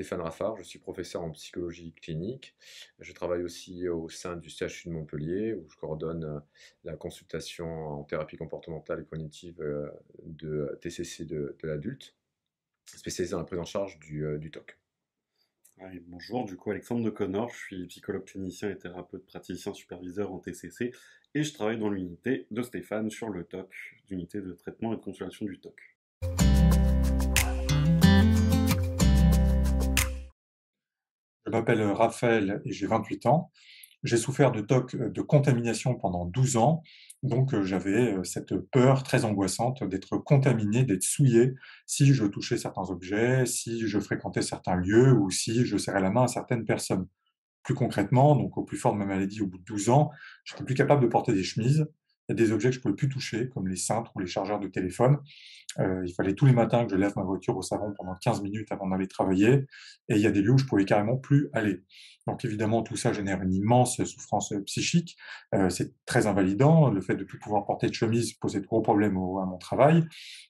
Stéphane Raffard, je suis professeur en psychologie clinique. Je travaille aussi au sein du CHU de Montpellier où je coordonne la consultation en thérapie comportementale et cognitive de TCC de l'adulte, spécialisé dans la prise en charge du TOC. Ouais, bonjour, du coup Alexandre de Connor, je suis psychologue clinicien et thérapeute praticien superviseur en TCC et je travaille dans l'unité de Stéphane sur le TOC, l'unité de traitement et de consultation du TOC. Je m'appelle Raphaël et j'ai 28 ans. J'ai souffert de TOC de contamination pendant 12 ans. Donc, j'avais cette peur très angoissante d'être contaminé, d'être souillé si je touchais certains objets, si je fréquentais certains lieux ou si je serrais la main à certaines personnes. Plus concrètement, donc au plus fort de ma maladie, au bout de 12 ans, j'étais plus capable de porter des chemises. Il y a des objets que je ne pouvais plus toucher, comme les cintres ou les chargeurs de téléphone. Il fallait tous les matins que je lève ma voiture au salon pendant 15 minutes avant d'aller travailler. Et il y a des lieux où je pouvais carrément plus aller. Donc évidemment, tout ça génère une immense souffrance psychique. C'est très invalidant. Le fait de plus pouvoir porter de chemise posait de gros problèmes à mon travail.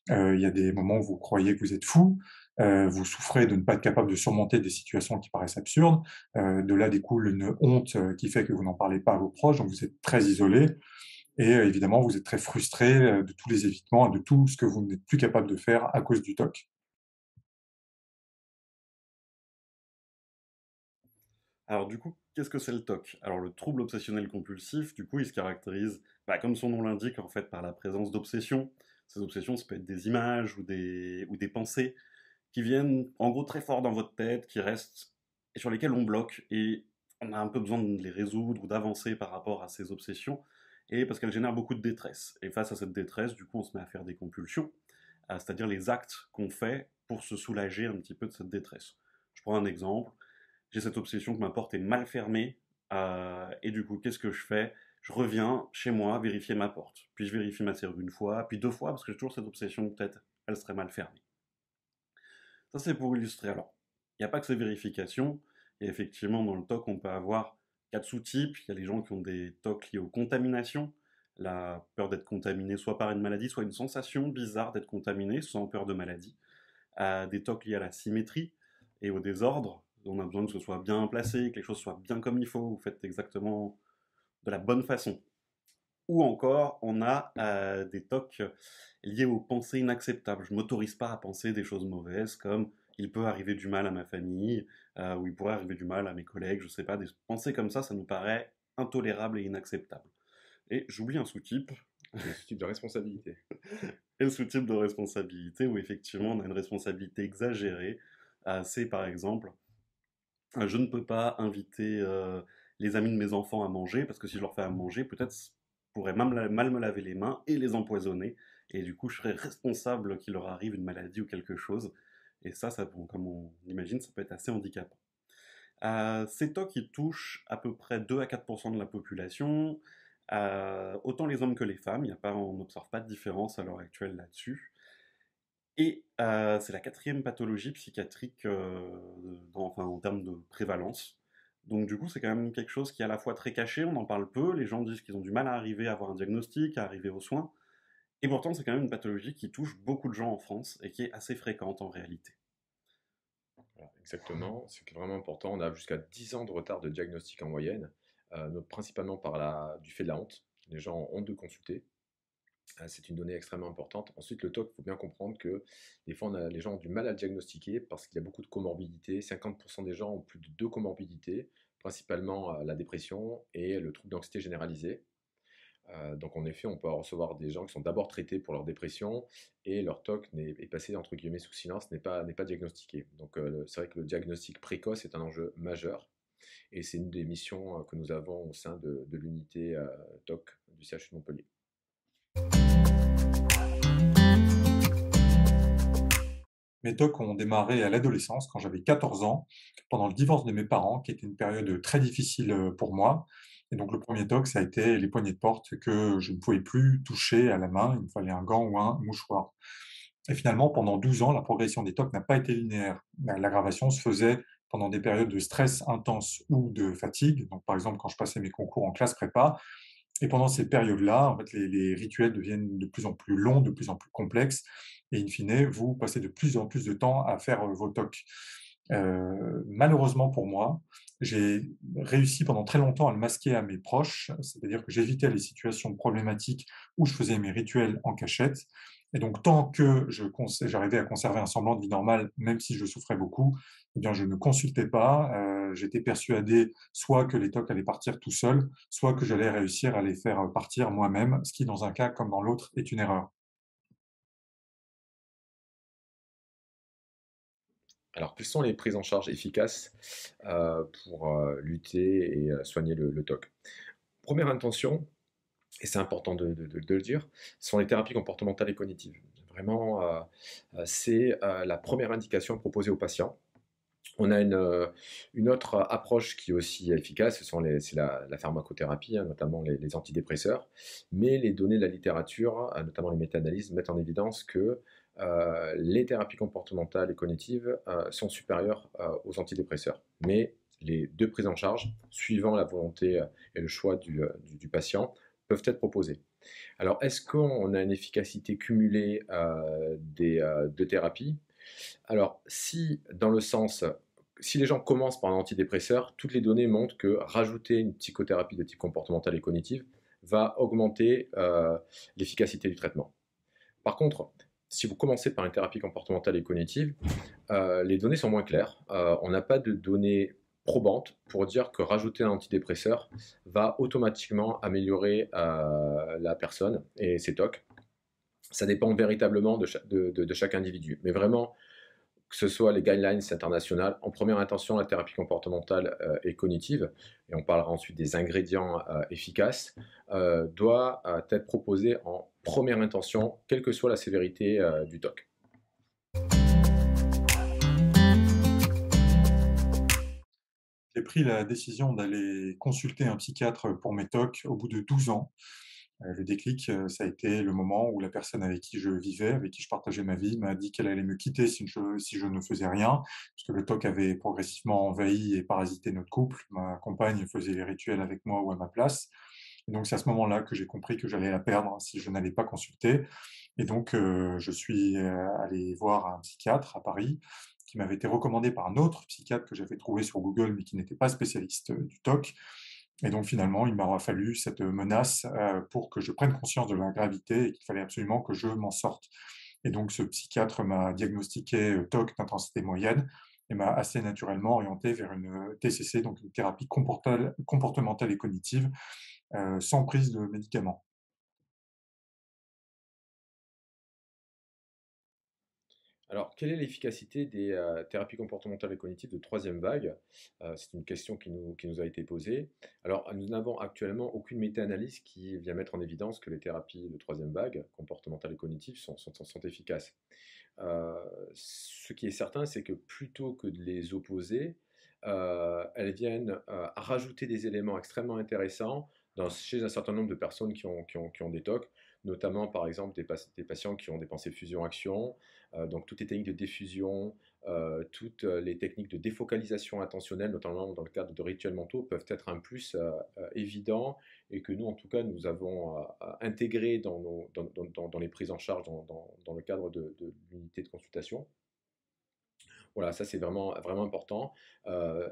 Il y a des moments où vous croyez que vous êtes fou. Vous souffrez de ne pas être capable de surmonter des situations qui paraissent absurdes. De là découle une honte qui fait que vous n'en parlez pas à vos proches, donc vous êtes très isolé. Et évidemment, vous êtes très frustré de tous les évitements et de tout ce que vous n'êtes plus capable de faire à cause du TOC. Alors du coup, qu'est-ce que c'est le TOC? Alors le trouble obsessionnel compulsif, du coup, il se caractérise, comme son nom l'indique, en fait, par la présence d'obsessions. Ces obsessions, ça peut être des images ou des pensées qui viennent en gros très fort dans votre tête, qui restent et sur lesquelles on bloque et on a un peu besoin de les résoudre ou d'avancer par rapport à ces obsessions et parce qu'elles génèrent beaucoup de détresse. Et face à cette détresse, du coup, on se met à faire des compulsions, c'est-à-dire les actes qu'on fait pour se soulager un petit peu de cette détresse. Je prends un exemple. J'ai cette obsession que ma porte est mal fermée et du coup, qu'est-ce que je fais? Je reviens chez moi vérifier ma porte. Puis je vérifie ma serrure une fois, puis deux fois parce que j'ai toujours cette obsession que peut-être elle serait mal fermée. Ça, c'est pour illustrer. Alors, il n'y a pas que ces vérifications. Et effectivement, dans le TOC, on peut avoir quatre sous-types. Il y a les gens qui ont des TOC liés aux contaminations, la peur d'être contaminé soit par une maladie, soit une sensation bizarre d'être contaminé sans peur de maladie. Des TOC liés à la symétrie et au désordre. On a besoin que ce soit bien placé, que les choses soient bien comme il faut, vous faites exactement de la bonne façon. Ou encore, on a des tocs liés aux pensées inacceptables. Je ne m'autorise pas à penser des choses mauvaises, comme il peut arriver du mal à ma famille, ou il pourrait arriver du mal à mes collègues, je ne sais pas, des pensées comme ça nous paraît intolérable et inacceptable. Et j'oublie un sous-type, Et ce type de responsabilité. et le sous-type de responsabilité, où effectivement on a une responsabilité exagérée. C'est par exemple, je ne peux pas inviter les amis de mes enfants à manger, parce que si je leur fais à manger, peut-être pourrais mal me laver les mains et les empoisonner. Et du coup, je serais responsable qu'il leur arrive une maladie ou quelque chose. Et ça bon, comme on imagine, ça peut être assez handicapant. Ces TOC, ils touchent à peu près 2 à 4% de la population, autant les hommes que les femmes. On n'observe pas de différence à l'heure actuelle là-dessus. Et c'est la quatrième pathologie psychiatrique en termes de prévalence. Donc du coup, c'est quand même quelque chose qui est à la fois très caché, on en parle peu, les gens disent qu'ils ont du mal à arriver à avoir un diagnostic, à arriver aux soins, et pourtant c'est quand même une pathologie qui touche beaucoup de gens en France et qui est assez fréquente en réalité. Voilà, exactement, c'est vraiment important. On a jusqu'à 10 ans de retard de diagnostic en moyenne, principalement du fait de la honte. Les gens ont honte de consulter. C'est une donnée extrêmement importante. Ensuite, le TOC, il faut bien comprendre que des fois, les gens ont du mal à le diagnostiquer parce qu'il y a beaucoup de comorbidités. 50% des gens ont plus de deux comorbidités, principalement la dépression et le trouble d'anxiété généralisée. Donc en effet, on peut recevoir des gens qui sont d'abord traités pour leur dépression et leur TOC est passé entre guillemets sous silence, n'est pas diagnostiqué. Donc c'est vrai que le diagnostic précoce est un enjeu majeur et c'est une des missions que nous avons au sein de l'unité TOC du CHU de Montpellier. Mes TOC ont démarré à l'adolescence, quand j'avais 14 ans, pendant le divorce de mes parents, qui était une période très difficile pour moi. Et donc le premier TOC, ça a été les poignées de porte que je ne pouvais plus toucher à la main. Il me fallait un gant ou un mouchoir. Et finalement, pendant 12 ans, la progression des TOC n'a pas été linéaire. L'aggravation se faisait pendant des périodes de stress intense ou de fatigue. Donc, par exemple, quand je passais mes concours en classe prépa. Et pendant ces périodes-là, en fait, les rituels deviennent de plus en plus longs, de plus en plus complexes. Et in fine, vous passez de plus en plus de temps à faire vos TOC. Malheureusement pour moi, j'ai réussi pendant très longtemps à le masquer à mes proches, c'est-à-dire que j'évitais les situations problématiques où je faisais mes rituels en cachette. Et donc, tant que j'arrivais à conserver un semblant de vie normale, même si je souffrais beaucoup, eh bien, je ne consultais pas. J'étais persuadé soit que les TOC allaient partir tout seuls, soit que j'allais réussir à les faire partir moi-même, ce qui, dans un cas comme dans l'autre, est une erreur. Alors, quelles sont les prises en charge efficaces pour lutter et soigner le TOC? Première intention, et c'est important de le dire, ce sont les thérapies comportementales et cognitives. Vraiment, c'est la première indication proposée aux patients. On a une autre approche qui est aussi efficace, c'est la pharmacothérapie, hein, notamment les antidépresseurs. Mais les données de la littérature, notamment les méta-analyses, mettent en évidence que les thérapies comportementales et cognitives sont supérieures aux antidépresseurs. Mais les deux prises en charge, suivant la volonté et le choix du patient, peuvent être proposées. Alors, est-ce qu'on a une efficacité cumulée des deux thérapies? Alors, si les gens commencent par un antidépresseur, toutes les données montrent que rajouter une psychothérapie de type comportemental et cognitive va augmenter l'efficacité du traitement. Par contre, si vous commencez par une thérapie comportementale et cognitive, les données sont moins claires. On n'a pas de données probantes pour dire que rajouter un antidépresseur va automatiquement améliorer la personne et ses TOC. Ça dépend véritablement de chaque individu. Mais vraiment, que ce soit les guidelines internationales, en première intention, la thérapie comportementale et cognitive, et on parlera ensuite des ingrédients efficaces, doit être proposée en première intention, quelle que soit la sévérité du TOC. J'ai pris la décision d'aller consulter un psychiatre pour mes TOC au bout de 12 ans. Le déclic, ça a été le moment où la personne avec qui je vivais, avec qui je partageais ma vie, m'a dit qu'elle allait me quitter si je ne faisais rien, puisque le TOC avait progressivement envahi et parasité notre couple. Ma compagne faisait les rituels avec moi ou à ma place. Et donc, c'est à ce moment-là que j'ai compris que j'allais la perdre si je n'allais pas consulter. Et donc, je suis allé voir un psychiatre à Paris qui m'avait été recommandé par un autre psychiatre que j'avais trouvé sur Google, mais qui n'était pas spécialiste du TOC. Et donc finalement, il m'aura fallu cette menace pour que je prenne conscience de la gravité et qu'il fallait absolument que je m'en sorte. Et donc ce psychiatre m'a diagnostiqué TOC d'intensité moyenne et m'a assez naturellement orienté vers une TCC, donc une thérapie comportementale et cognitive, sans prise de médicaments. Alors, quelle est l'efficacité des thérapies comportementales et cognitives de troisième vague? C'est une question qui nous a été posée. Alors, nous n'avons actuellement aucune méta-analyse qui vient mettre en évidence que les thérapies de troisième vague, comportementales et cognitives, sont efficaces. Ce qui est certain, c'est que plutôt que de les opposer, elles viennent rajouter des éléments extrêmement intéressants chez un certain nombre de personnes qui ont des TOC, notamment par exemple des patients qui ont des pensées fusion-action, donc toutes les techniques de diffusion, toutes les techniques de défocalisation attentionnelle, notamment dans le cadre de rituels mentaux, peuvent être un plus évident et que nous, en tout cas, nous avons intégré dans les prises en charge dans le cadre de l'unité de consultation. Voilà, ça c'est vraiment, vraiment important. Euh,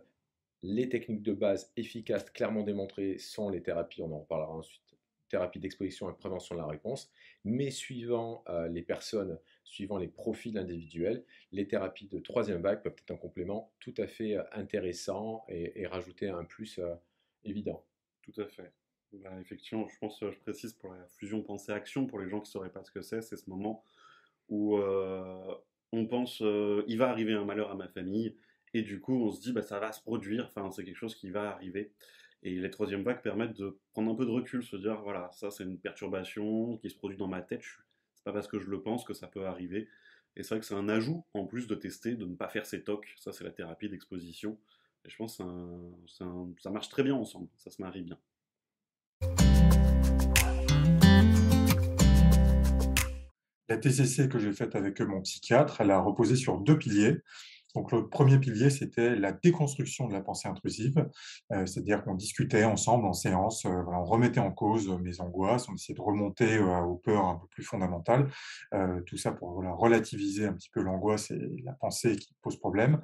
les techniques de base efficaces, clairement démontrées, sont les thérapies, on en reparlera ensuite, thérapie d'exposition et prévention de la réponse, mais suivant les personnes, suivant les profils individuels, les thérapies de troisième vague peuvent être un complément tout à fait intéressant et rajouter un plus évident. Tout à fait. Bah, effectivement, je pense, je précise pour la fusion pensée-action, pour les gens qui ne sauraient pas ce que c'est ce moment où on pense il va arriver un malheur à ma famille, et du coup on se dit bah, ça va se produire, enfin, c'est quelque chose qui va arriver. Et les troisièmes vagues permettent de prendre un peu de recul, se dire voilà, ça c'est une perturbation qui se produit dans ma tête, c'est pas parce que je le pense que ça peut arriver. Et c'est vrai que c'est un ajout en plus de tester, de ne pas faire ces tocs, ça c'est la thérapie d'exposition. Et je pense que ça marche très bien ensemble, ça se marie bien. La TCC que j'ai faite avec mon psychiatre, elle a reposé sur deux piliers. Donc le premier pilier, c'était la déconstruction de la pensée intrusive, c'est-à-dire qu'on discutait ensemble en séance, voilà, on remettait en cause mes angoisses, on essayait de remonter, aux peurs un peu plus fondamentales, tout ça pour, voilà, relativiser un petit peu l'angoisse et la pensée qui pose problème.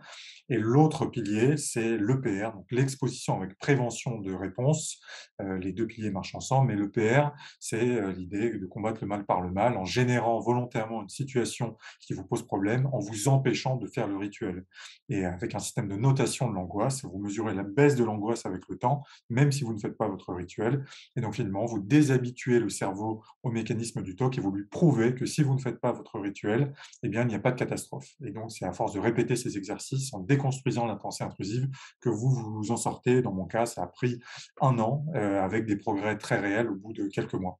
Et l'autre pilier, c'est l'EPR, donc l'exposition avec prévention de réponse. Les 2 piliers marchent ensemble, mais l'EPR, c'est, l'idée de combattre le mal par le mal en générant volontairement une situation qui vous pose problème, en vous empêchant de faire le rituel. Et avec un système de notation de l'angoisse, vous mesurez la baisse de l'angoisse avec le temps, même si vous ne faites pas votre rituel. Et donc finalement, vous déshabituez le cerveau au mécanisme du TOC et vous lui prouvez que si vous ne faites pas votre rituel, eh bien, il n'y a pas de catastrophe. Et donc, c'est à force de répéter ces exercices en déconstruisant la pensée intrusive que vous en sortez. Dans mon cas, ça a pris 1 an, avec des progrès très réels au bout de quelques mois.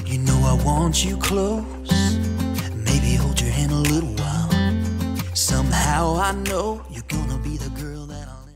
You know I want you close, maybe hold your hand a little while. Somehow I know you're gonna be the girl that I'll